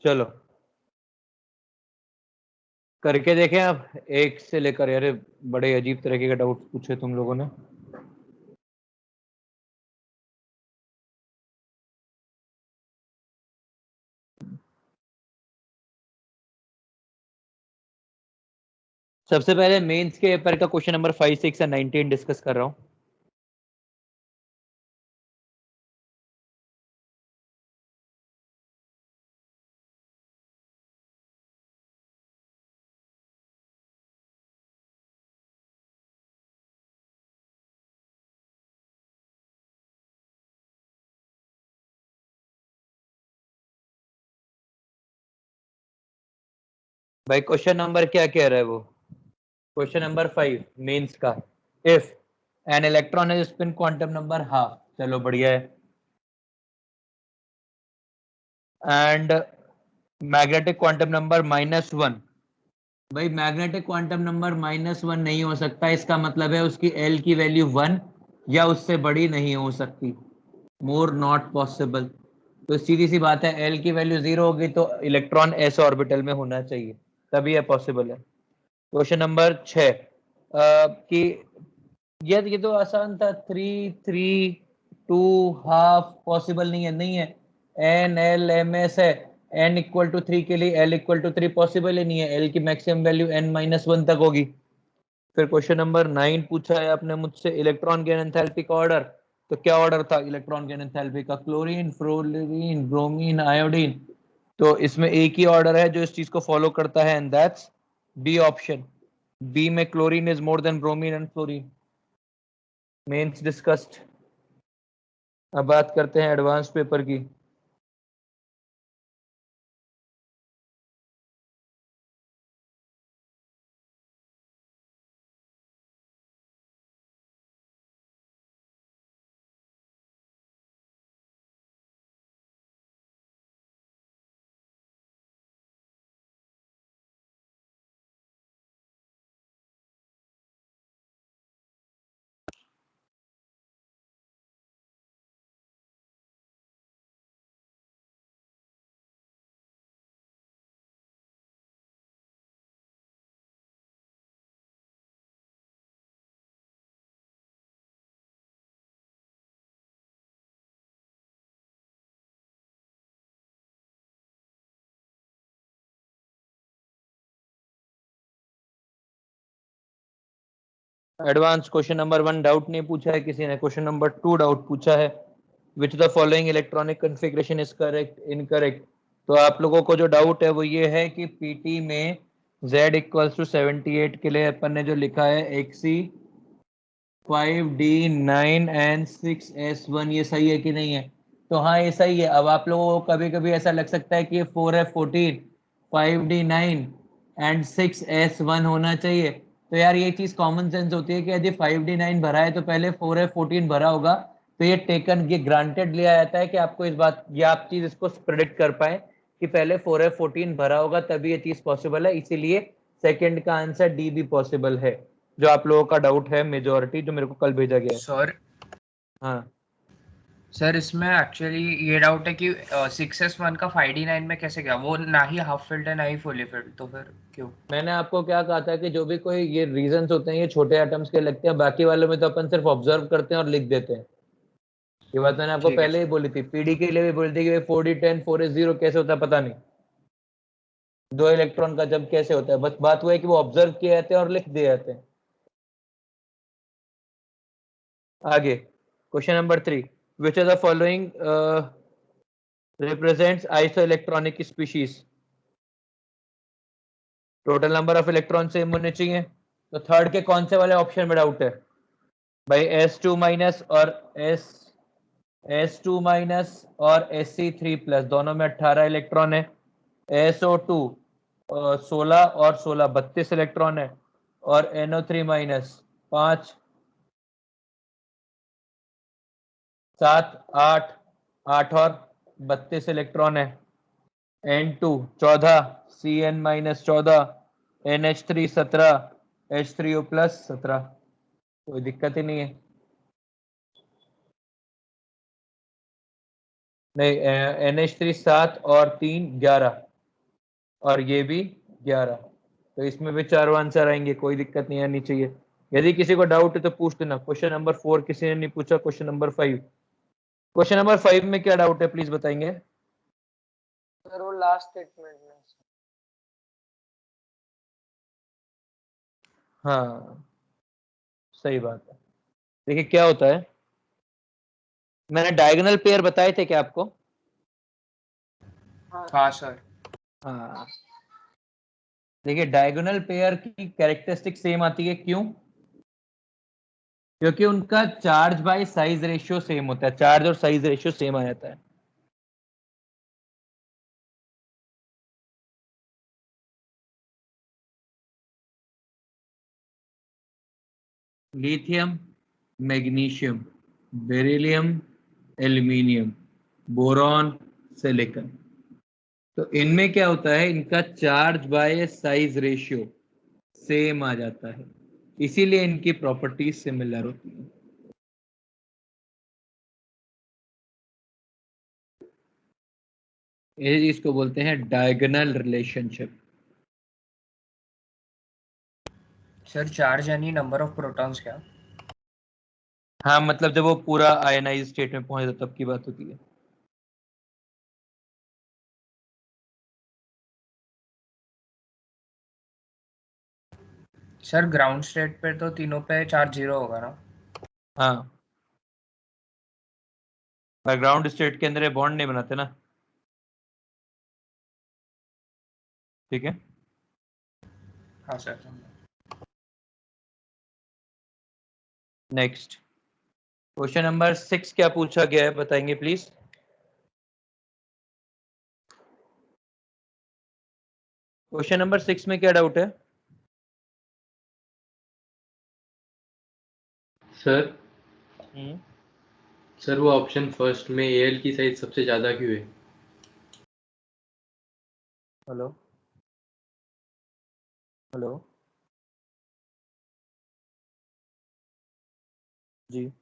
चलो करके देखें आप, एक से लेकर। यार बड़े अजीब तरीके के डाउट पूछे तुम लोगों ने। सबसे पहले मेंस के पेपर का क्वेश्चन नंबर 5, 6 और 19 डिस्कस कर रहा हूँ। भाई क्वेश्चन नंबर क्या कह रहा है वो? क्वेश्चन नंबर 5 मेंस का, if an electron is spin quantum number half, चलो बढ़िया है, एंड मैग्नेटिक क्वांटम नंबर -1। भाई मैग्नेटिक क्वांटम नंबर -1 नहीं हो सकता, इसका मतलब है उसकी एल की वैल्यू 1 या उससे बड़ी नहीं हो सकती। More not possible. तो सीधी सी बात है, एल की वैल्यू 0 होगी तो इलेक्ट्रॉन एस ऑर्बिटल में होना चाहिए, तभी यह पॉसिबल है। क्वेश्चन नंबर 6 कि ये तो आसान था, 3 3 2 हाफ पॉसिबल नहीं है, नहीं है। एन एल एम एस है, एन इक्वल टू 3 के लिए एल इक्वल टू 3 पॉसिबल ही नहीं है, एल की मैक्सिमम वैल्यू n-1 तक होगी। फिर क्वेश्चन नंबर 9 पूछा है आपने मुझसे, इलेक्ट्रॉन गेन एंथैल्पी का ऑर्डर। तो क्या ऑर्डर था इलेक्ट्रॉन गेन एंथैल्पी का? Chlorine, fluorine, bromine, iodine. तो इसमें एक ही ऑर्डर है जो इस चीज को फॉलो करता है, and that's B option. B में chlorine is more than bromine and fluorine. Mains discussed. अब बात करते हैं एडवांस पेपर की। एडवांस क्वेश्चन नंबर 1 डाउट नहीं पूछा है किसी ने, क्वेश्चन नंबर 2 डाउट पूछा है, विच the following electronic configuration is correct, incorrect. तो आप लोगों को जो डाउट है वो ये है कि पीटी में z इक्वल्स टू 78 के लिए अपन ने जो लिखा है XC 5D9 एंड 6S1, ये सही है कि नहीं है? तो हाँ ये सही है। अब आप लोगों को कभी कभी ऐसा लग सकता है कि ये 4F14 5D9 एंड 6S1 होना चाहिए। तो यार ये चीज कॉमन सेंस होती है कि यदि 5D9 भरा है तो पहले 4F14 भरा होगा। तो ये टेकन, ये ग्रांटेड लिया जाता है कि आपको इस बात, या आप चीज इसको प्रेडिक्ट कर पाए कि पहले 4F14 भरा होगा तभी ये चीज पॉसिबल है। इसीलिए सेकंड का आंसर डी भी पॉसिबल है, जो आप लोगों का डाउट है मेजोरिटी, जो मेरे को कल भेजा गया है। सर हाँ सर इसमें एक्चुअली ये डाउट है कि 6S1 का 5D9 में कैसे गया, वो ना ही हाफ फिल्ड है ना ही फुली फिल्ड, तो फिर क्यों? मैंने आपको क्या कहा था कि जो भी कोई ये रीजंस होते हैं ये छोटे एटम्स के लगते हैं, बाकी वालों में तो अपन सिर्फ ऑब्जर्व करते हैं और लिख देते हैं। ये बात मैंने आपको ठीक है पहले ही सर। बोली थी, पीडी के लिए भी बोली थी कि 4D10 4S0 कैसे होता है पता नहीं, दो इलेक्ट्रॉन का जब कैसे होता है, बस बात वो है कि वो ऑब्जर्व किए जाते हैं और लिख दिए जाते हैं। आगे question number 3, which are the following represents isoelectronic species. Total number of electron same होने चाहिए। तो थर्ड के कौन से वाले ऑप्शन में डाउट है? भाई S2- और S2- और Sc3+, दोनों में 18 इलेक्ट्रॉन है। SO2 16 और 16 32 इलेक्ट्रॉन है। और NO3- 5 7 8 8 और 32 इलेक्ट्रॉन है। N2 14, Cn-14, NH3 17, H3O+ 17। कोई दिक्कत ही नहीं है। नहीं NH3 7 और 3 11। और ये भी 11। तो इसमें भी चारों आंसर आएंगे, कोई दिक्कत नहीं आनी चाहिए। यदि किसी को डाउट है तो पूछ लेना। क्वेश्चन नंबर 4 किसी ने नहीं पूछा, क्वेश्चन नंबर 5। क्वेश्चन नंबर 5 में क्या डाउट है, प्लीज बताएंगे। सर वो लास्ट स्टेटमेंट में। हाँ सही बात है। देखिए क्या होता है, मैंने डायगोनल पेयर बताए थे क्या आपको? हाँ सर। हाँ, देखिए डायगोनल पेयर की कैरेक्टरिस्टिक सेम आती है, क्यों? क्योंकि उनका charge by size ratio same होता है, चार्ज और साइज रेशियो सेम आ जाता है। Lithium, magnesium, beryllium, aluminium, boron, silicon. तो इनमें क्या होता है, इनका charge by size ratio same आ जाता है, इसीलिए इनकी प्रॉपर्टीज सिमिलर होती है। ये इसको बोलते हैं डायगोनल रिलेशनशिप। सर चार्ज यानी नंबर ऑफ प्रोटॉन्स क्या? हाँ मतलब जब वो पूरा आयनाइज स्टेट में पहुंच जाता तब की बात होती है। सर ग्राउंड स्टेट पे तो तीनों पे चार्ज 0 होगा ना? हाँ, पर ग्राउंड स्टेट के अंदर ये बॉन्ड नहीं बनाते ना। ठीक है। हाँ सर। नेक्स्ट क्वेश्चन नंबर 6 क्या पूछा गया है, बताएंगे प्लीज। क्वेश्चन नंबर 6 में क्या डाउट है? सर हम्म, सर वो ऑप्शन फर्स्ट में एल की साइज सबसे ज़्यादा क्यों है? हेलो हेलो जी।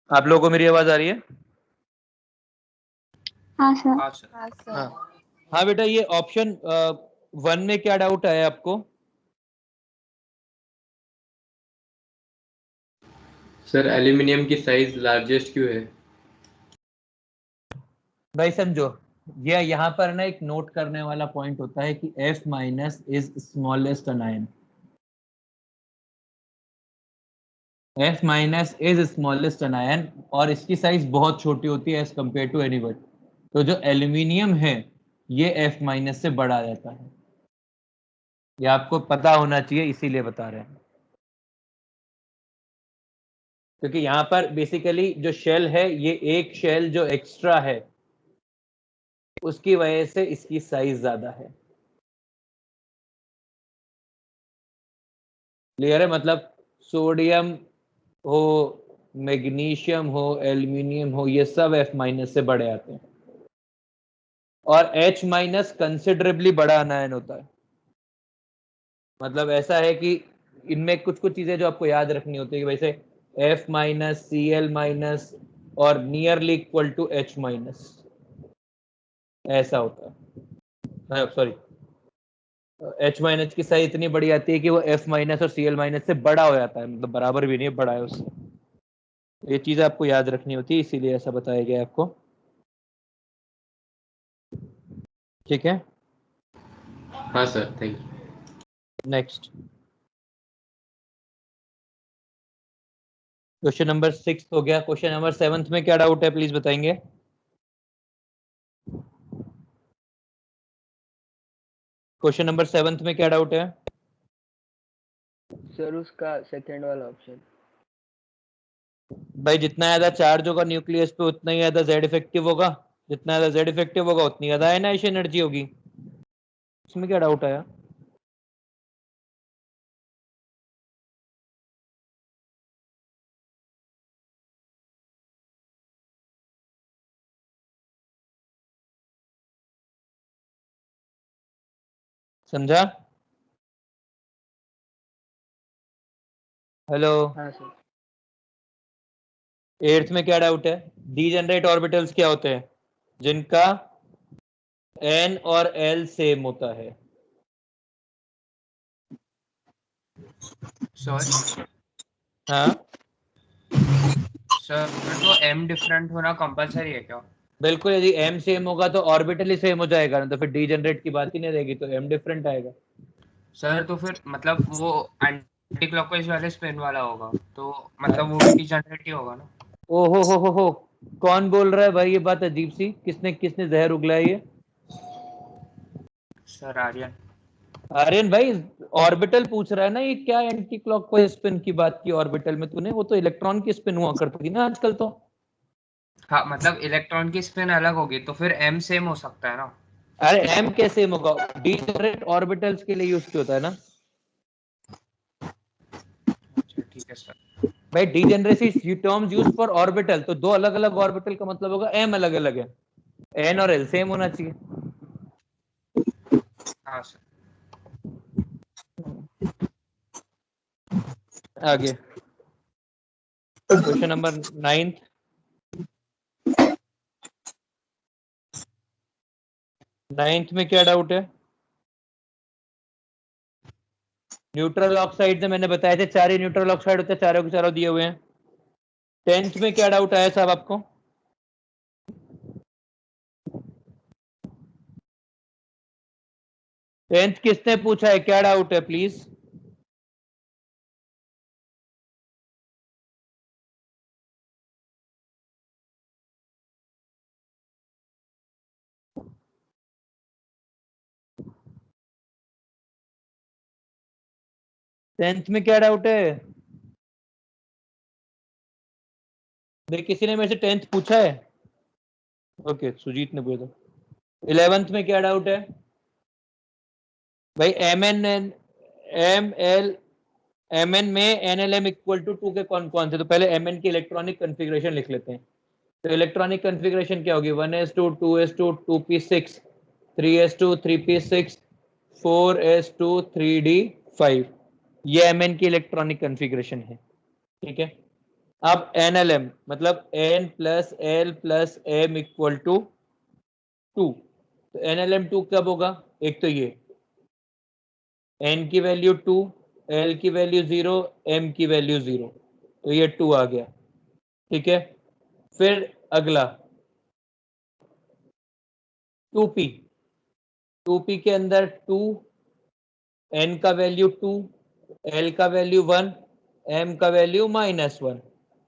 आप लोगों को मेरी आवाज आ रही है? हाँ सर। हाँ सर। हाँ सर। हाँ हाँ बेटा, ये ऑप्शन 1 में क्या डाउट है आपको? सर एल्यूमिनियम की साइज लार्जेस्ट क्यों है? भाई समझो, ये यहाँ पर ना एक नोट करने वाला पॉइंट होता है कि F minus is smallest anion. F minus is smallest anion और इसकी साइज बहुत छोटी होती है as compare to any one. तो जो एल्यूमिनियम है ये F माइनस से बड़ा रहता है। ये आपको पता होना चाहिए, इसीलिए बता रहे हैं। क्योंकि यहाँ पर बेसिकली जो शेल है, ये एक शेल जो एक्स्ट्रा है उसकी वजह से इसकी साइज ज्यादा है। क्लियर है? मतलब सोडियम हो, मैग्नीशियम हो, एल्यूमिनियम हो, ये सब F माइनस से बड़े आते हैं। और H माइनस कंसिडरेबली बड़ा अनायन होता है। मतलब ऐसा है कि इनमें कुछ कुछ चीजें जो आपको याद रखनी होती है कि वैसे F माइनस, Cl माइनस और nearly equal to H minus, ऐसा होता है। सॉरी, H माइनस की साइज इतनी बड़ी आती है कि वो F माइनस और Cl माइनस से बड़ा हो जाता है, मतलब बराबर भी नहीं, बड़ा है उससे। ये चीज आपको याद रखनी होती है, इसीलिए ऐसा बताया गया आपको। ठीक है, हाँ sir, thank you. Next question number 6 हो गया। क्वेश्चन नंबर 7 में क्या डाउट है, प्लीज बताएंगे। क्वेश्चन नंबर 7 में क्या डाउट है? सर उसका सेकंड वाला ऑप्शन। भाई जितना ज्यादा चार्ज होगा न्यूक्लियस पे उतना ही ज्यादा जेड इफेक्टिव होगा, जितना ज्यादा जेड इफेक्टिव होगा उतनी ज्यादा आयनाइजेशन एनर्जी होगी। इसमें क्या डाउट आया? समझा? हेलो, हाँ सर। 8th में क्या डाउट है? डीजेनरेट ऑर्बिटल्स क्या होते हैं? जिनका n और l सेम होता है। सर हाँ सर फिर तो m डिफरेंट होना कंपलसरी है क्या? बिल्कुल, यदि m सेम होगा तो ऑर्बिटल ही सेम हो जाएगा ना, तो फिर डीजेनरेट की बात ही नहीं रहेगी, तो m डिफरेंट आएगा। सर तो फिर मतलब वो एंटी क्लॉकवाइज वाले स्पिन वाला होगा, तो मतलब वो भी डीजेनरेट ही होगा ना? ओहो हो, कौन बोल रहा है भाई ये बात अजीब सी? किसने किसने जहर उगलाया ये? सर आर्यन। आर्यन भाई, ऑर्बिटल पूछ रहा है ना, ये क्या एंटी क्लॉकवाइज स्पिन की बात की ऑर्बिटल में तूने? वो तो इलेक्ट्रॉन की स्पिन हुआ करती थी ना आजकल तो। हाँ मतलब इलेक्ट्रॉन की स्पिन अलग होगी तो फिर m सेम हो सकता है ना? अरे एम कैसे होगा? डीजेनरेट ऑर्बिटल्स के लिए यूज होता है ना अच्छा ठीक है सर। भाई। Degeneracy terms use for orbital, तो दो अलग अलग ऑर्बिटल का मतलब होगा एम अलग अलग है, एन और एल सेम होना चाहिए। हाँ सर। आगे क्वेश्चन नंबर 9। 9th में क्या डाउट है? न्यूट्रल ऑक्साइड से मैंने बताया थे, चार ही न्यूट्रल ऑक्साइड होते हैं, चारों के चारों दिए हुए हैं। 10th में क्या डाउट आया साहब आपको? 10th किसने पूछा है, क्या डाउट है प्लीज? टेंथ में क्या डाउट है भाई? किसी ने मेरे से 10th पूछा है? ओके, सुजीत ने पूछा। 11th में क्या डाउट है भाई? एम एन में N L M equal to 2 के कौन कौन से? तो पहले एम एन की इलेक्ट्रॉनिक कन्फिग्रेशन लिख लेते हैं। तो इलेक्ट्रॉनिक कन्फिग्रेशन क्या होगी? 1s2 2s2 2p6 3s2 3p6 4s2 3d5। ये एम एन की इलेक्ट्रॉनिक कन्फिग्रेशन है। ठीक है, अब NLM मतलब N plus L plus M equal to 2, तो NLM 2 कब होगा? एक तो ये N की वैल्यू 2, L की वैल्यू 0, M की वैल्यू 0, तो ये 2 आ गया। ठीक है, फिर अगला 2p, 2p के अंदर 2, N का वैल्यू 2, L का वैल्यू 1, M का वैल्यू -1।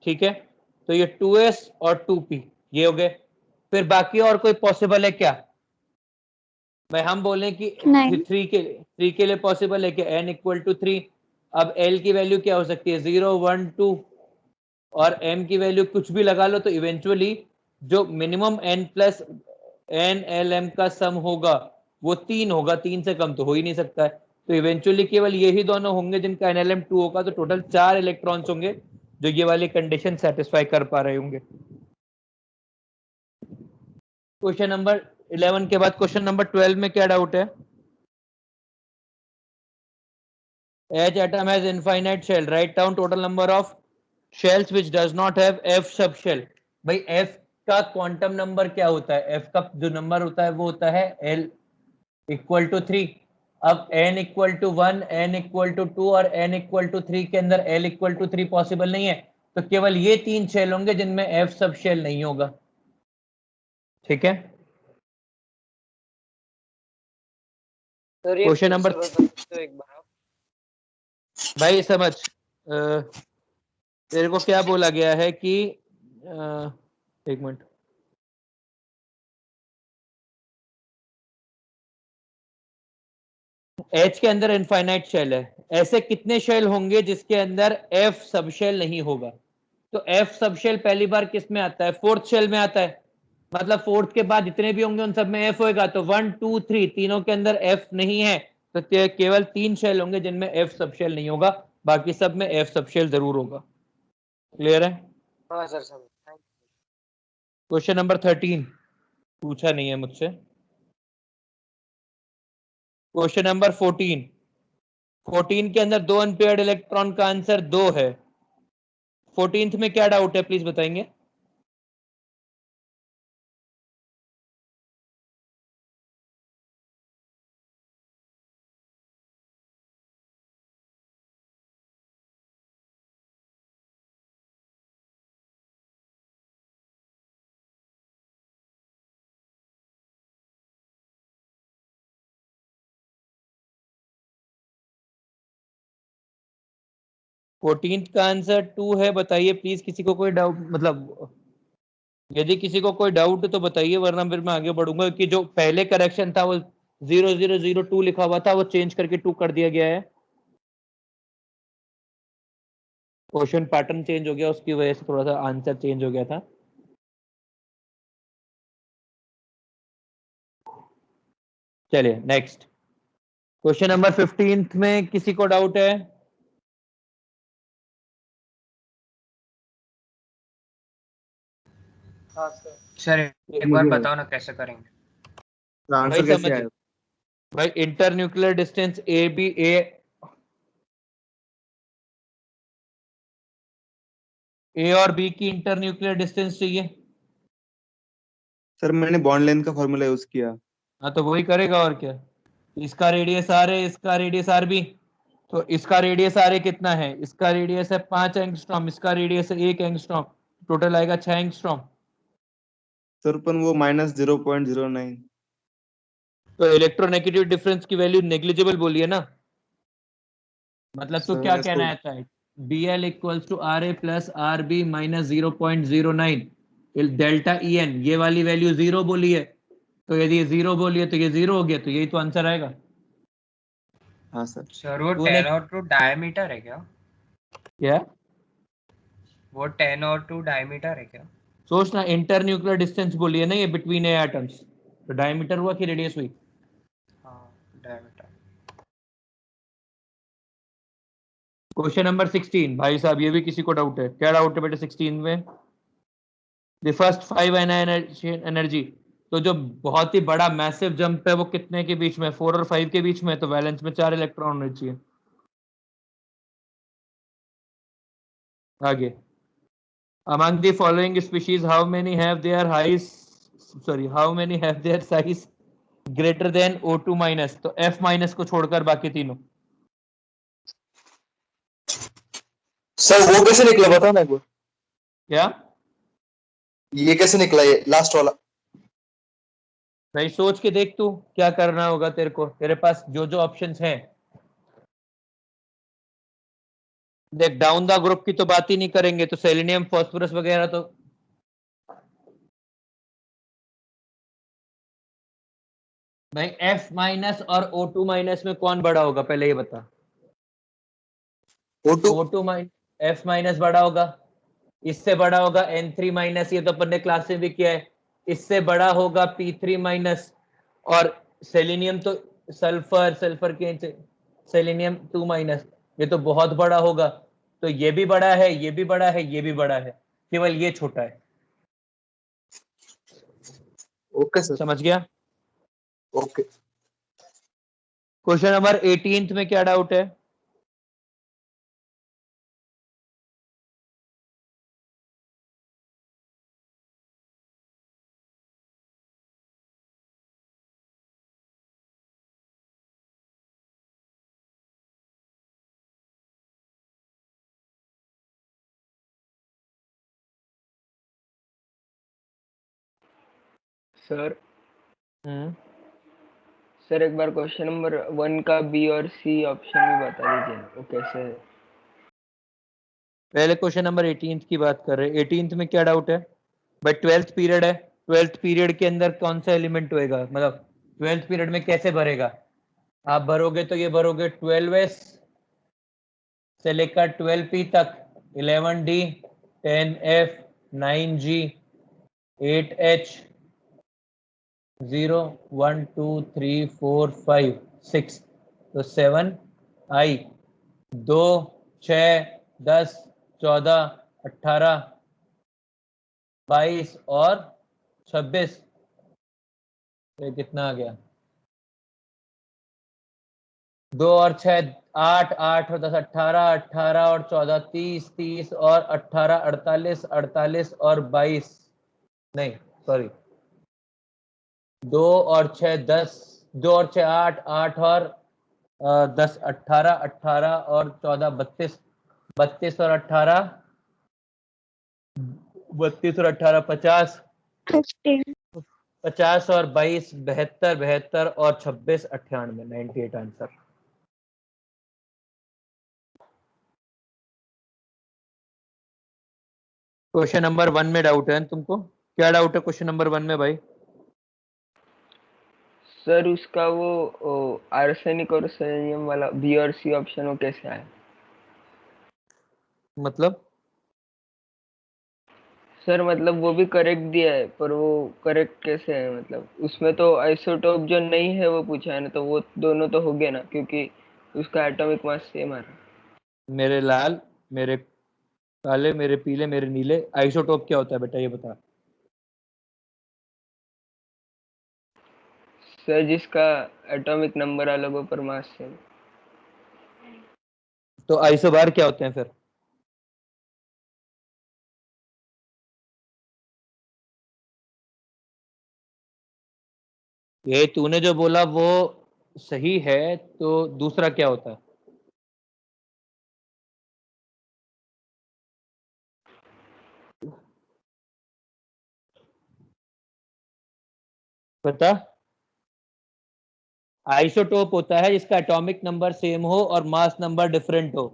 ठीक है, तो ये 2s और 2p ये हो गए। फिर बाकी और कोई पॉसिबल है क्या? भाई हम बोले कि नहीं। 3 के लिए पॉसिबल है कि n इक्वल टू 3। अब L की वैल्यू क्या हो सकती है? 0, 1, 2, और M की वैल्यू कुछ भी लगा लो, तो इवेंचुअली जो minimum n plus n L M का सम होगा वो 3 होगा, 3 से कम तो हो ही नहीं सकता है। तो इवेंचुअली केवल यही दोनों होंगे जिनका NLM 2 होगा, तो टोटल 4 इलेक्ट्रॉन्स होंगे जो ये वाली कंडीशन सेटिस्फाई कर पा रहे होंगे। क्वेश्चन नंबर 11 के बाद क्वेश्चन नंबर 12 में क्या डाउट है? H atom has infinite shell. Write down total number of shells which does not have F subshell. भाई F का क्वांटम नंबर क्या होता है? F का जो नंबर होता है वो होता है L इक्वल टू 3। अब n equal to 1, n equal to 2 और n इक्वल टू 3 के अंदर L इक्वल टू 3 पॉसिबल नहीं है, तो केवल ये 3 शेल होंगे जिनमें F सब शेल नहीं होगा। ठीक है, क्वेश्चन नंबर एक बार आप भाई समझ तेरे को क्या बोला गया है कि एक मिनट, H के अंदर इनफाइनाइट शेल है, ऐसे कितने शेल होंगे जिसके अंदर F सब शेल नहीं होगा? तो F सब शेल पहली बार किस में आता है? फोर्थ शेल में आता है, मतलब फोर्थ के बाद जितने भी होंगे उन सब में F होएगा। तो 1, 2, 3 तीनों के अंदर F नहीं है, तो केवल 3 शेल होंगे जिनमें F सब शेल नहीं होगा, बाकी सब में F सब शेल जरूर होगा। क्लियर है? हाँ सर समझ। क्वेश्चन नंबर 13 पूछा नहीं है मुझसे। क्वेश्चन नंबर 14, 14 के अंदर 2 अनपेयर्ड इलेक्ट्रॉन का आंसर 2 है। 14th में क्या डाउट है प्लीज बताएंगे? फोर्टीन का आंसर 2 है, बताइए प्लीज। किसी को कोई डाउट, मतलब यदि किसी को कोई डाउट तो बताइए, वरना फिर मैं आगे बढ़ूंगा कि जो पहले करेक्शन था वो 0002 लिखा हुआ था, वो चेंज करके 2 कर दिया गया है। क्वेश्चन पैटर्न चेंज हो गया, उसकी वजह से थोड़ा सा आंसर चेंज हो गया था। चलिए नेक्स्ट क्वेश्चन नंबर 15 में किसी को डाउट है? हाँ सर। सर एक बार बताओ ना कैसे करेंगे। भाई आंसर कैसे समझ, आया? भाई इंटर न्यूक्लियर डिस्टेंस ए और बी की इंटर न्यूक्लियर डिस्टेंस चाहिए। सर मैंने बॉन्ड लेंथ का फॉर्मूला यूज किया। हाँ तो वही करेगा और क्या। इसका रेडियस आर है, इसका रेडियस आर बी, तो इसका रेडियस आर ए कितना है? इसका रेडियस है 5 एंगस्ट्रॉम, इसका रेडियस है 1 एंगस्ट्रॉम, टोटल आएगा 6 एंगस्ट्रॉम। सर पण वो -0.09। तो इलेक्ट्रोनेगेटिव डिफरेंस की वैल्यू नेग्लिजिबल बोलिए ना, मतलब तो सर क्या मैंने कहना इसको आता है? B L equals to R A plus R B minus 0.09 delta E N, ये वाली वैल्यू 0 बोली है, तो यदि ये 0 बोली है तो ये 0 हो गया, तो यही तो आंसर आएगा। हाँ सर। सर वो तूने 10 और 2 डायमीटर है क्या? क्या वो 10 और 2 डायमीटर है क्या? सोचना, इंटर न्यूक्लियर डिस्टेंस बोली है ना ये, बिटवीन ए एटम्स, तो डायमीटर हुआ कि रेडियस हुई? हाँ डायमीटर। क्वेश्चन नंबर 16, भाई साहब ये भी किसी को डाउट है? क्या डाउट है बेटे 16 में? द फर्स्ट 5 एनर्जी, तो जो बहुत ही बड़ा मैसिव जंप है वो कितने के बीच में? 4 और 5 के बीच में, तो वैलेंस में 4 इलेक्ट्रॉन होने चाहिए। आगे among the following species how many have their size greater than O2 minus? तो F माइनस को छोड़कर बाकी तीनों। सर वो कैसे निकला बता ना एक बार, क्या ये कैसे निकला ये लास्ट वाला? भाई सोच के देख तू क्या करना होगा तेरे को, तेरे पास जो जो ऑप्शंस हैं। देख डाउन द ग्रुप की तो बात ही नहीं करेंगे, तो सेलेनियम फास्फोरस वगैरह तो भाई F माइनस और O2 माइनस में कौन बड़ा होगा पहले ये बता। O2 O2 minus F minus बड़ा होगा, इससे बड़ा होगा N3 माइनस, ये तो अपन ने क्लास में भी किया है। इससे बड़ा होगा P3 माइनस, और सेलेनियम तो सल्फर के सेलेनियम 2 माइनस, ये तो बहुत बड़ा होगा। तो ये भी बड़ा है, ये भी बड़ा है, ये भी बड़ा है, केवल ये छोटा है। ओके सर, समझ गया। ओके। क्वेश्चन नंबर 18 में क्या डाउट है? सर हम्म सर एक बार क्वेश्चन नंबर 1 का बी और सी ऑप्शन भी बता दीजिए, वो कैसे है? पहले क्वेश्चन नंबर 18 की बात कर रहे हैं। 18 में क्या डाउट है भाई? 12th पीरियड है, 12th पीरियड के अंदर कौन सा एलिमेंट होएगा, मतलब 12th पीरियड में कैसे भरेगा? आप भरोगे तो ये भरोगे 12s से लेकर 12p तक, 11d, 10f, 9g, 8h, 0 1 2 3 4 5 6, तो 7i, 2 6 10 14 18 22 और 26, ये कितना आ गया? 2 और 6 8, 8 और 10 18, 18 और 14 30, 30 और 18 48, 48 और 22, नहीं सॉरी, 2 और 6 10, 2 और 6 8, 8 और 10 18, 18 और 14 32, 32 और 18, 32 और 18 50, 50 और 22 72, 72 और 26 98, 98 आंसर। क्वेश्चन नंबर 1 में डाउट है तुमको? क्या डाउट है क्वेश्चन नंबर 1 में भाई? सर उसका वो आर्सेनिक और सेलेनियम वाला बी और सी ऑप्शन वो कैसे आया? मतलब सर मतलब वो भी करेक्ट दिया है, पर वो करेक्ट कैसे है? मतलब उसमें तो आइसोटोप जो नहीं है वो पूछा है ना, तो वो दोनों तो हो गए ना, क्योंकि उसका एटॉमिक मास सेम आ रहा है। मेरे लाल, मेरे काले, मेरे पीले, मेरे नीले, आइसोटोप क्या होता है बेटा ये बता। सर जिसका एटॉमिक नंबर अलग हो पर मास सेम। तो आइसोबार क्या होते हैं फिर? ये तूने जो बोला वो सही है, तो दूसरा क्या होता है? बता। आइसोटोप होता है जिसका एटॉमिक नंबर सेम हो और मास नंबर डिफरेंट हो।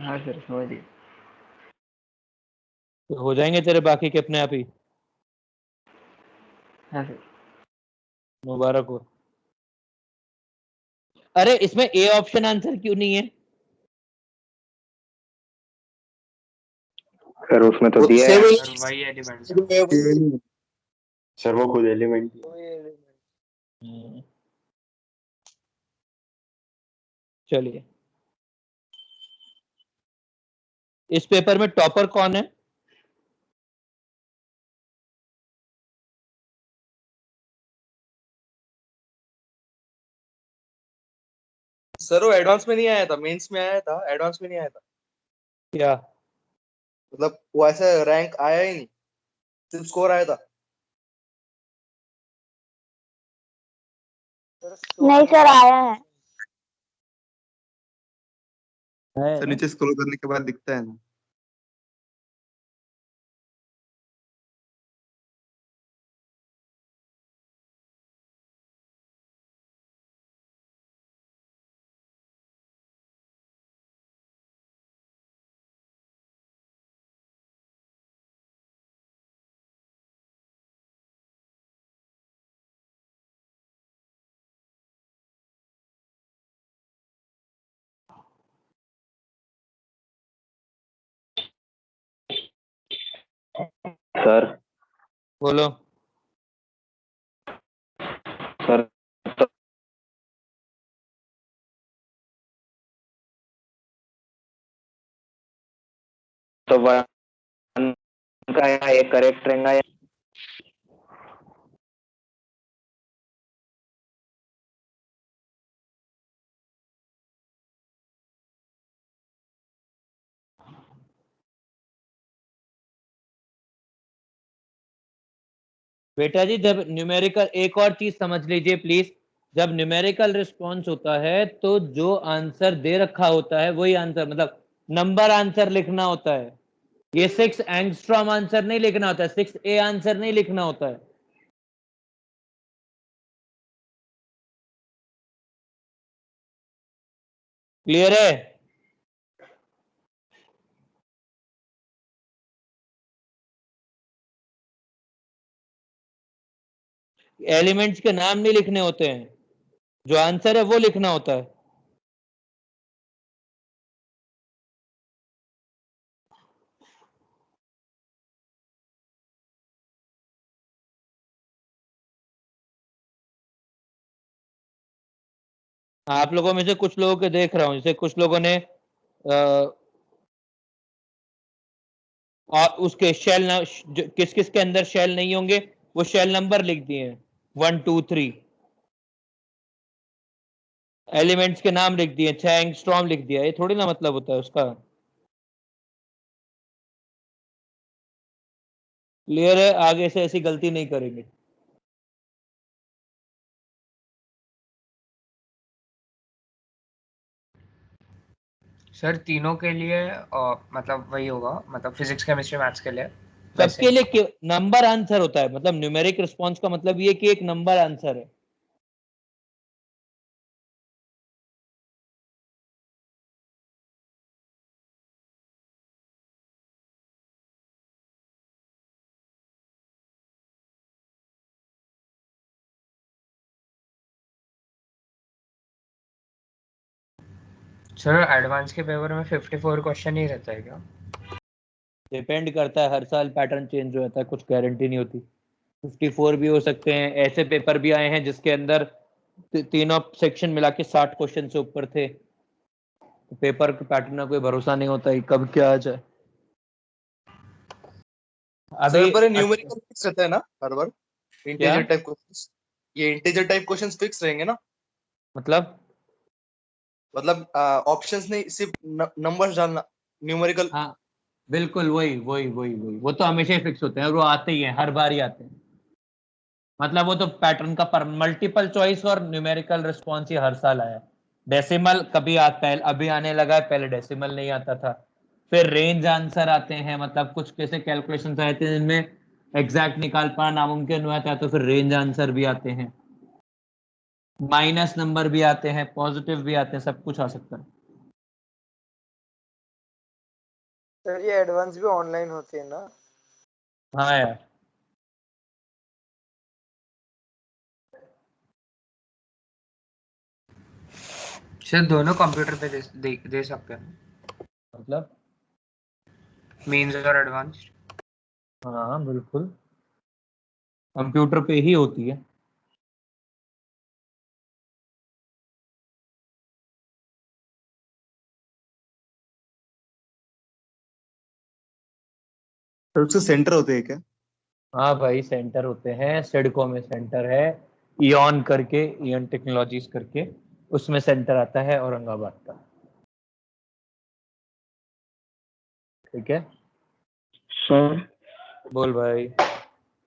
हाँ सर समझिए। तो हो जाएंगे तेरे बाकी के अपने आप ही। हाँ सर। मुबारक हो। अरे इसमें ए ऑप्शन आंसर क्यों नहीं है? सर उसमें तो वो दिया सेम है सर वही एलिमेंट। सर, वो खुद एलिमेंट। वही element। चलिए, इस पेपर में टॉपर कौन है? सर वो एडवांस में नहीं आया था, मेंस में आया था, एडवांस में नहीं आया था। क्या? मतलब वो ऐसा रैंक आया ही नहीं, सिर्फ स्कोर आया था। नहीं सर, आया है। सर नीचे स्क्रॉल करने के बाद दिखता है ना। सर बोलो। सर तो वन का ये करेक्ट रहेगा या बेटा जी, जब न्यूमेरिकल, एक और चीज समझ लीजिए प्लीज, जब न्यूमेरिकल रिस्पॉन्स होता है तो जो आंसर दे रखा होता है वही आंसर, मतलब नंबर आंसर लिखना होता है। ये 6 एंगस्ट्रॉम आंसर नहीं लिखना होता है, 6A आंसर नहीं लिखना होता है। क्लियर है? एलिमेंट्स के नाम नहीं लिखने होते हैं, जो आंसर है वो लिखना होता है। आप लोगों में से कुछ लोगों के देख रहा हूं, जैसे कुछ लोगों ने और उसके शेल किस किस के अंदर शेल नहीं होंगे वो शेल नंबर लिख दिए हैं, 1 2 3। एलिमेंट्स के नाम लिख दिए, 6 एंगस्ट्रॉम लिख दिया, ये थोड़ी ना मतलब होता है उसका। क्लियर है? आगे से ऐसी गलती नहीं करेंगे। सर तीनों के लिए मतलब वही होगा, मतलब फिजिक्स केमिस्ट्री मैथ्स के लिए सबके लिए नंबर आंसर होता है, मतलब न्यूमेरिक रिस्पॉन्स का मतलब ये कि एक नंबर आंसर है। सर एडवांस के पेपर में 54 क्वेश्चन ही रहता है क्या? डिपेंड करता है, हर साल पैटर्न चेंज हो जाता है, कुछ गारंटी नहीं होती। 54 भी हो सकते हैं, ऐसे पेपर भी आए हैं जिसके अंदर तीनों सेक्शन मिला के 60 क्वेश्चन से ऊपर थे। तो पेपर के पैटर्न का कोई भरोसा नहीं होता है कब क्या आ जाए। अभी सर पर न्यूमेरिकल फिक्स रहता है ना हर बार? क्या? इंटीजर टाइप क्वेश्चंस, ये इंटीजर टाइप क्वेश्चंस फिक्स रहेंगे ना? मतलब ऑप्शंस नहीं, सिर्फ नंबर्स डालना, न्यूमेरिकल। हाँ बिल्कुल, वही वही वही वही, वो तो हमेशा ही फिक्स होते हैं और वो आते ही हैं, हर बार ही आते हैं। मतलब वो तो पैटर्न का पर मल्टीपल चॉइस और न्यूमेरिकल रिस्पॉन्स ही हर साल आया है। डेसिमल कभी आता है, अभी आने लगा है, पहले डेसिमल नहीं आता था। फिर रेंज आंसर आते हैं, मतलब कुछ कैसे कैलकुलेशन आते हैं जिनमें एग्जैक्ट निकाल पाना नामुमकिन हो जाता है, तो फिर रेंज आंसर भी आते हैं, माइनस नंबर भी आते हैं, पॉजिटिव भी आते हैं, सब कुछ आ सकता है। सर ये एडवांस भी ऑनलाइन होते हैं ना? हाँ यार, सर दोनों कंप्यूटर पे दे सकते हैं, मतलब मेंस और एडवांस? हाँ बिल्कुल, कंप्यूटर पे ही होती है। सर उसके सेंटर होते हैं क्या? हाँ भाई, सेंटर होते हैं, सिडको में सेंटर है, इयन करके, इयन टेक्नोलॉजीज करके, उसमें सेंटर आता है औरंगाबाद का। ठीक है, सर बोल भाई।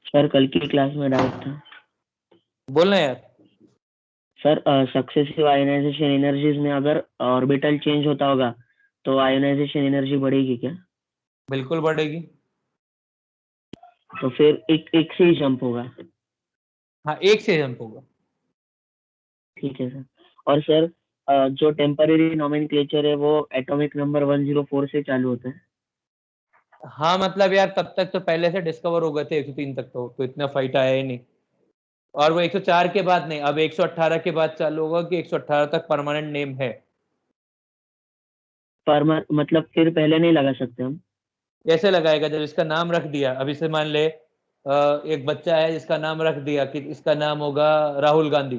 सर कल की क्लास में डाउट था बोलना यार। सर। सक्सेसिव आयोनाइजेशन एनर्जीज में अगर ऑर्बिटल चेंज होता होगा तो आयोनाइजेशन एनर्जी बढ़ेगी क्या? बिल्कुल बढ़ेगी। तो फिर एक से ही जंप होगा। हाँ, एक से जंप होगा। ठीक है सर। और सर जो टेम्पररी नोमेनक्लेचर है वो एटॉमिक नंबर 104 से चालू होता है। हाँ मतलब यार तब तक तो पहले से डिस्कवर हो गए थे 103 तक, तो इतना फाइट आया ही नहीं। और वो 104 के बाद नहीं, अब 118 के बाद चालू होगा कि 118 तक परमानेंट नेम है। मतलब फिर पहले नहीं लगा सकते हम? कैसे लगाएगा? जब इसका नाम रख दिया, अभी से मान ले एक बच्चा है जिसका नाम रख दिया कि इसका नाम होगा राहुल गांधी,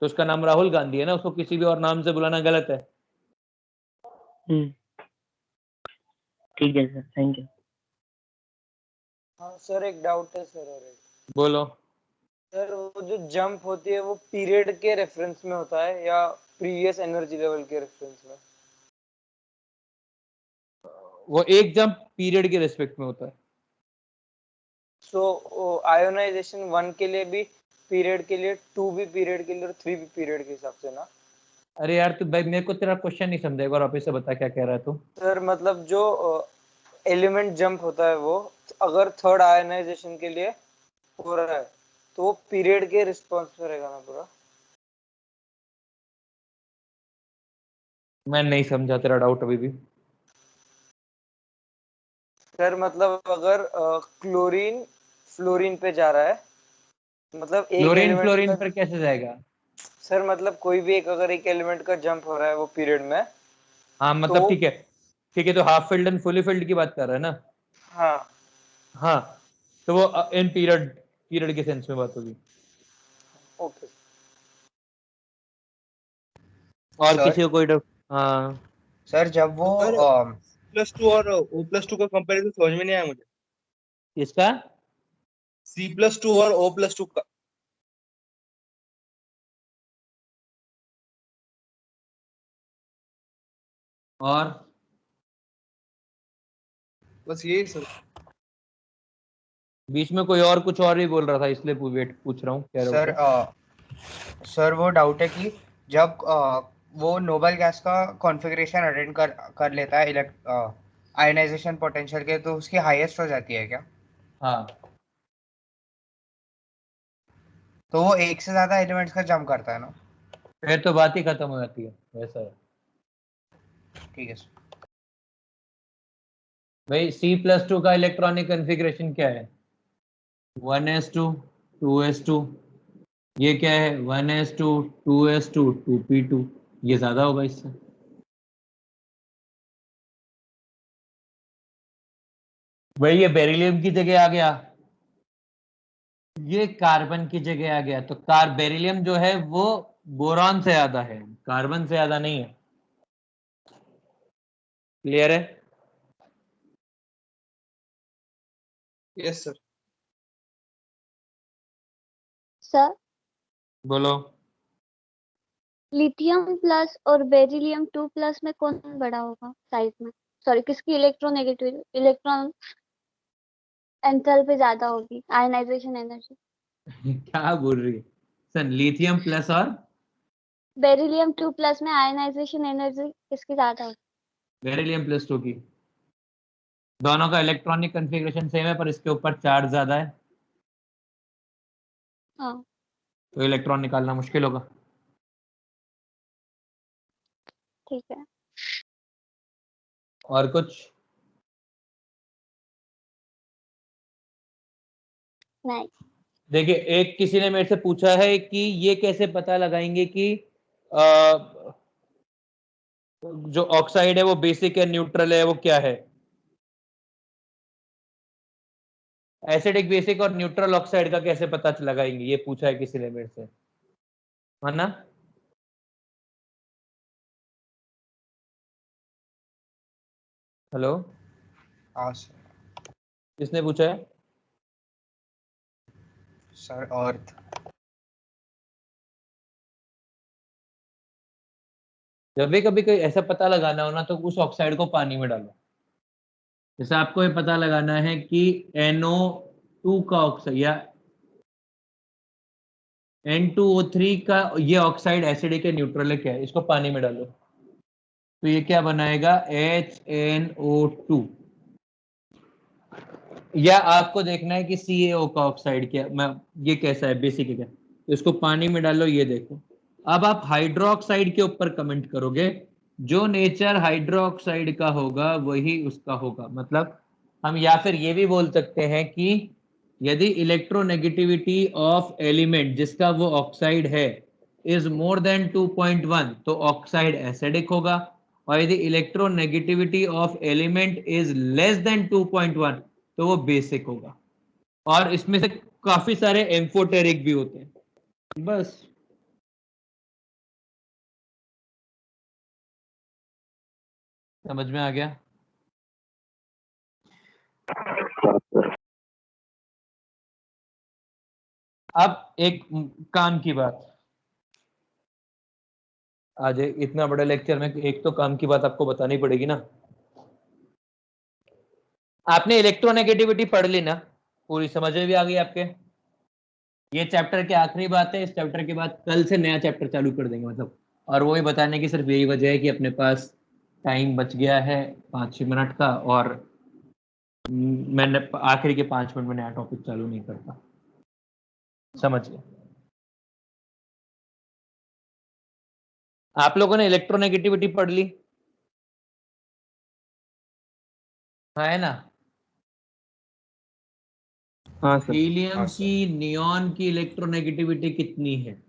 तो उसका नाम राहुल गांधी है ना, उसको किसी भी और नाम से बुलाना गलत है। ठीक है सर, थैंक यू। हाँ सर, एक डाउट है सर। और एक बोलो। सर, वो जो जंप होती है वो पीरियड के रेफरेंस में होता है या प्रीवियस एनर्जी लेवल के रेफरेंस में? वो एक जंप पीरियड के रिस्पेक्ट में होता है। सो आयोनाइजेशन 1 के लिए भी पीरियड के लिए, 2 भी पीरियड के लिए और 3 भी पीरियड के हिसाब से ना? अरे यार तू भाई, मेरे को तेरा क्वेश्चन नहीं समझा, एक बार वापस से बता क्या कह रहा है तू। सर मतलब जो एलिमेंट जंप होता है वो अगर थर्ड आयोनाइजेशन के लिए हो रहा है तो वो पीरियड के रिस्पॉन्स में रहेगा ना पूरा? मैं नहीं समझा तेरा डाउट अभी भी। सर मतलब अगर क्लोरीन फ्लोरीन पे जा रहा है, मतलब एक क्लोरीन एलिमेंट फ्लोरीन का, पर कैसे जाएगा? सर मतलब कोई भी एक अगर एक एलिमेंट का जंप हो रहा है वो पीरियड में, हाँ तो मतलब ठीक है, ठीक है, तो half filled and fully filled की बात कर रहा है ना? हाँ हाँ, तो वो इन पीरियड पीरियड के सेंस में बात होगी। ओके। और सर किसी को कोई डाउट? हाँ। सर जब वो सर +2 और O+2 का कंपैरिजन समझ में नहीं आया मुझे। इसका C+2 और O+2 का। और बस यही सर। बीच में कोई और कुछ और भी बोल रहा था, इसलिए वेट पूछ रहा हूँ क्या डाउट सर है। सर वो डाउट है कि जब वो नोबल गैस का कॉन्फ़िगरेशन अटेंड कर लेता है आयनाइजेशन पोटेंशियल के, तो उसकी हाईएस्ट हो जाती है क्या? हाँ, तो वो एक से ज्यादा एलिमेंट्स का जंप करता है ना? फिर तो बात ही खत्म हो जाती है, वैसा है। ठीक है सर। भाई C+2 का इलेक्ट्रॉनिक कॉन्फ़िगरेशन क्या है? 1s2 2s2, ये क्या है? 1s2 2s2 2p2, ये ज्यादा होगा इससे। भाई ये बेरिलियम की जगह आ गया, ये कार्बन की जगह आ गया, तो बेरिलियम जो है वो बोरॉन से ज्यादा है, कार्बन से ज्यादा नहीं है। क्लियर है? Yes sir. सर, बोलो। लिथियम प्लस और बेरिलियम 2 प्लस में कौन बड़ा होगा साइज में? सॉरी, किसकी इलेक्ट्रोनेगेटिव इलेक्ट्रॉन एंथैल्पी ज्यादा होगी, आयनाइजेशन एनर्जी? क्या बोल रही है सन? लिथियम प्लस और बेरिलियम 2 प्लस में आयनाइजेशन एनर्जी किसकी ज्यादा होगी? बेरिलियम +2 की। दोनों का इलेक्ट्रॉनिक कॉन्फ़िगरेशन सेम है, पर इसके ऊपर चार्ज ज्यादा है, हाँ, तो इलेक्ट्रॉन निकालना मुश्किल होगा। ठीक है। और कुछ? नहीं। देखिए, एक किसी ने मेरे से पूछा है कि ये कैसे पता लगाएंगे कि अ, जो ऑक्साइड है वो बेसिक है न्यूट्रल है, वो क्या है? एसिडिक, बेसिक और न्यूट्रल ऑक्साइड का कैसे पता लगाएंगे, ये पूछा है किसी ने मेरे से, है ना? हेलो, हाँ सर। किसने पूछा है? सर अर्थ। जब भी कभी कोई ऐसा पता लगाना हो ना तो उस ऑक्साइड को पानी में डालो। जैसे आपको ये पता लगाना है कि NO2 का ऑक्साइड या N2O3 का ये ऑक्साइड एसिडिक है न्यूट्रल है क्या है, इसको पानी में डालो तो ये क्या बनाएगा HNO2। या आपको देखना है कि CaO का ऑक्साइड क्या मैं ये कैसा है बेसिक है क्या, तो इसको पानी में डालो ये देखो। अब आप हाइड्रोक्साइड के ऊपर कमेंट करोगे, जो नेचर हाइड्रोक्साइड का होगा वही उसका होगा। मतलब हम या फिर ये भी बोल सकते हैं कि यदि इलेक्ट्रोनेगेटिविटी ऑफ एलिमेंट जिसका वो ऑक्साइड है इज मोर देन 2.1 तो ऑक्साइड एसिडिक होगा, और यदि electronegativity of element is less than 2.1 तो वो बेसिक होगा। और इसमें से काफी सारे एम्फोटेरिक भी होते हैं। बस समझ में आ गया। अब एक काम की बात, आज इतना बड़ा लेक्चर में एक तो काम की बात आपको बतानी पड़ेगी ना। आपने इलेक्ट्रोनेगेटिविटी पढ़ ली ना, पूरी समझ में भी आ गई आपके। ये चैप्टर की आखिरी बात है, इस चैप्टर के बाद कल से नया चैप्टर चालू कर देंगे मतलब। और वो ही बताने की सिर्फ यही वजह है कि अपने पास टाइम बच गया है 5-6 मिनट का, और मैंने आखिरी के 5 मिनट में नया टॉपिक चालू नहीं करता। समझ गए आप लोगों ने इलेक्ट्रोनेगेटिविटी पढ़ ली है ना। हाँ सर। हीलियम की नियॉन की इलेक्ट्रोनेगेटिविटी कितनी है?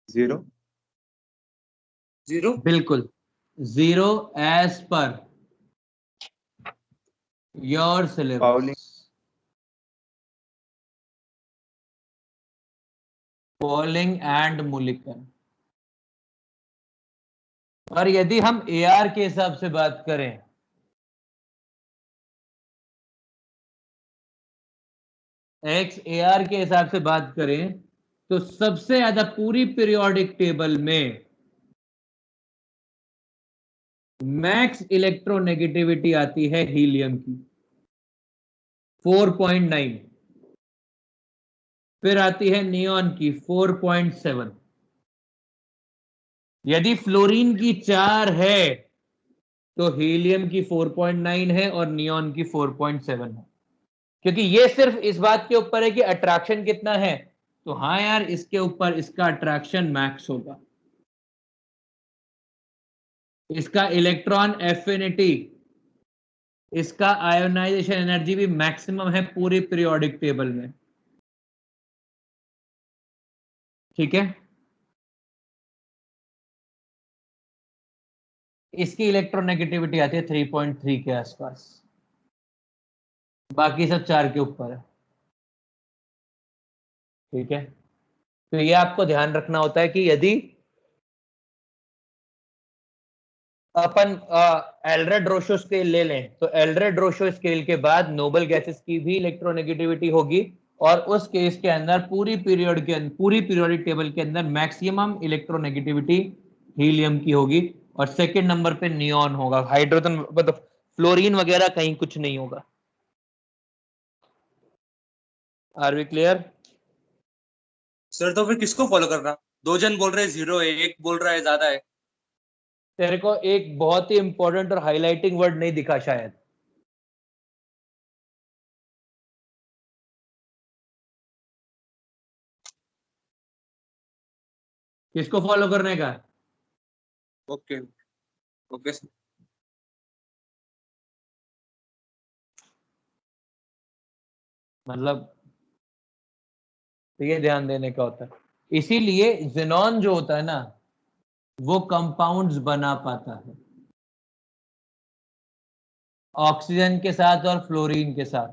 0 बिल्कुल 0 as per your syllabus. Pauling Pauling and Mulliken. और यदि हम AR के हिसाब से बात करें, XAR के हिसाब से बात करें तो सबसे ज्यादा पूरी पीरियोडिक टेबल में मैक्स इलेक्ट्रोनेगेटिविटी आती है हीलियम की 4.9, फिर आती है नियॉन की 4.7। यदि फ्लोरीन की 4 है तो हीलियम की 4.9 है और नियॉन की 4.7 है। क्योंकि ये सिर्फ इस बात के ऊपर है कि अट्रैक्शन कितना है, तो हाँ यार इसके ऊपर इसका अट्रैक्शन मैक्स होगा, इसका इलेक्ट्रॉन एफिनिटी, इसका आयोनाइजेशन एनर्जी भी मैक्सिमम है पूरी पीरियोडिक टेबल में। ठीक है, इसकी इलेक्ट्रोनेगेटिविटी आती है 3.3 के आसपास, बाकी सब 4 के ऊपर है। ठीक है, तो ये आपको ध्यान रखना होता है कि यदि अपन एल्ड्रेड-रोशो स्केल ले लें तो एल्ड्रेड-रोशो स्केल के बाद नोबल गैसेस की भी इलेक्ट्रोनेगेटिविटी होगी, और उस केस के अंदर पूरी पीरियोडिक टेबल के अंदर मैक्सिमम इलेक्ट्रोनेगेटिविटी हीलियम की होगी, और सेकंड नंबर पे नियॉन होगा। हाइड्रोजन मतलब फ्लोरीन वगैरह कहीं कुछ नहीं होगा। Are we clear? सर तो फिर किसको फॉलो करना? 2 जन बोल रहे हैं 0 है, एक बोल रहा है ज्यादा है। तेरे को एक बहुत ही इंपॉर्टेंट और हाईलाइटिंग वर्ड नहीं दिखा शायद। किसको फॉलो करने का? Okay okay sir. मतलब तो ये ध्यान देने का होता है। इसीलिए ज़ेनॉन जो होता है ना वो कंपाउंड्स बना पाता है ऑक्सीजन के साथ और फ्लोरीन के साथ,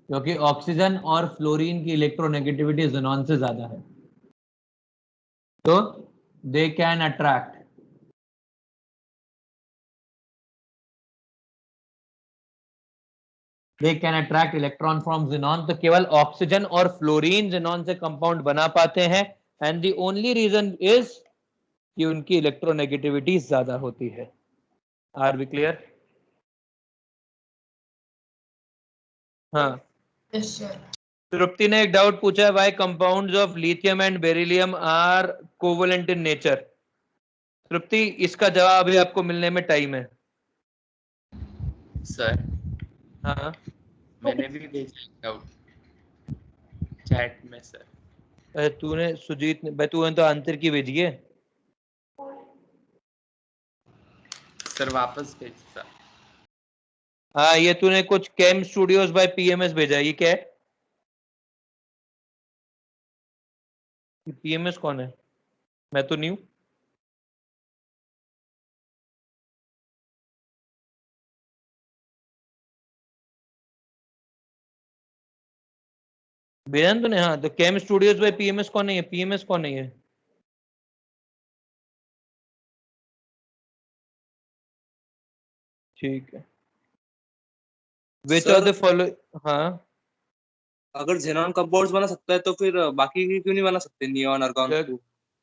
क्योंकि ऑक्सीजन और फ्लोरीन की इलेक्ट्रोनेगेटिविटी ज़ेनॉन से ज्यादा है, तो they can attract. They can attract electron from xenon. तो केवल ऑक्सीजन और फ्लोरीन जिनॉन से कंपाउंड बना पाते हैं, and the only reason is कि उनकी इलेक्ट्रोनेगेटिविटी ज्यादा होती है। Are we clear? हाँ, यस सर। तृप्ति ने एक डाउट पूछा है, why compounds of lithium and beryllium are covalent in nature. Tripti, इसका जवाब अभी आपको मिलने में टाइम है। सर हाँ, मैंने भी भेजा डाउट चैट में सर। अरे तूने सुजीत ने, भाई तूने तो अंतर की भेजी है। सर वापस भेज सर। हाँ, ये तूने कुछ केम स्टूडियोज बाय पीएमएस भेजा है, ये क्या है? पीएमएस कौन है? मैं तो नहीं हूँ। भेजा ना तूने? हाँ, तो केम स्टूडियोज बाय पीएमएस कौन है? पीएमएस कौन है ये? ठीक है। विच आर द फॉलोइंग, हाँ, अगर जेनॉन कंपाउंड्स बना सकता है तो फिर बाकी की क्यों नहीं बना सकते, नियॉन आर्गन को?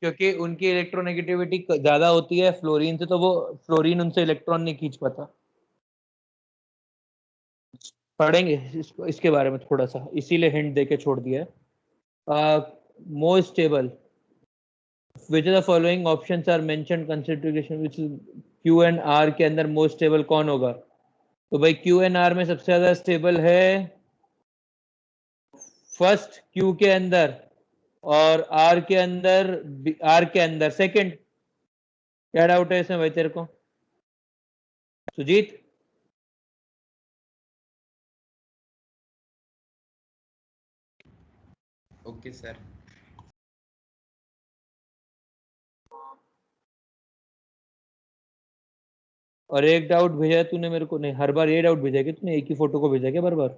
क्योंकि उनकी इलेक्ट्रोनेगेटिविटी ज्यादा होती है फ्लोरीन से, तो वो फ्लोरीन उनसे इलेक्ट्रॉन नहीं खींच पाता। पढ़ेंगे इसके बारे में थोड़ा सा, इसीलिए हिंट देके छोड़ दिया है। Most stable, which the following options are mentioned consideration which Q and R के अंदर मोस्ट स्टेबल कौन होगा? तो भाई क्यू एन आर में सबसे ज्यादा स्टेबल है फर्स्ट क्यू के अंदर, और आर के अंदर सेकंड। क्या डाउट है इसमें भाई तेरे को सुजीत? Okay sir. और एक डाउट भेजा है तूने मेरे को, नहीं हर बार ये डाउट भेजा है कि तूने एक ही फोटो को भेजा क्या बार बार?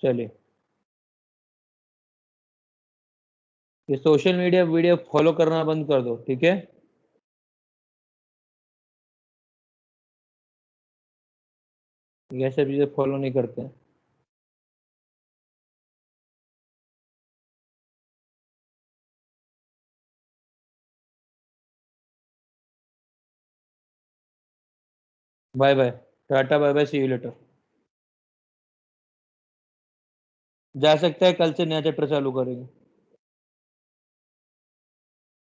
चलिए, ये सोशल मीडिया वीडियो फॉलो करना बंद कर दो, ठीक है? ये सब चीजें फॉलो नहीं करते हैं। Bye bye, tata bye bye, see you later. जा सकता है, कल से नया चैप्टर चालू करेंगे।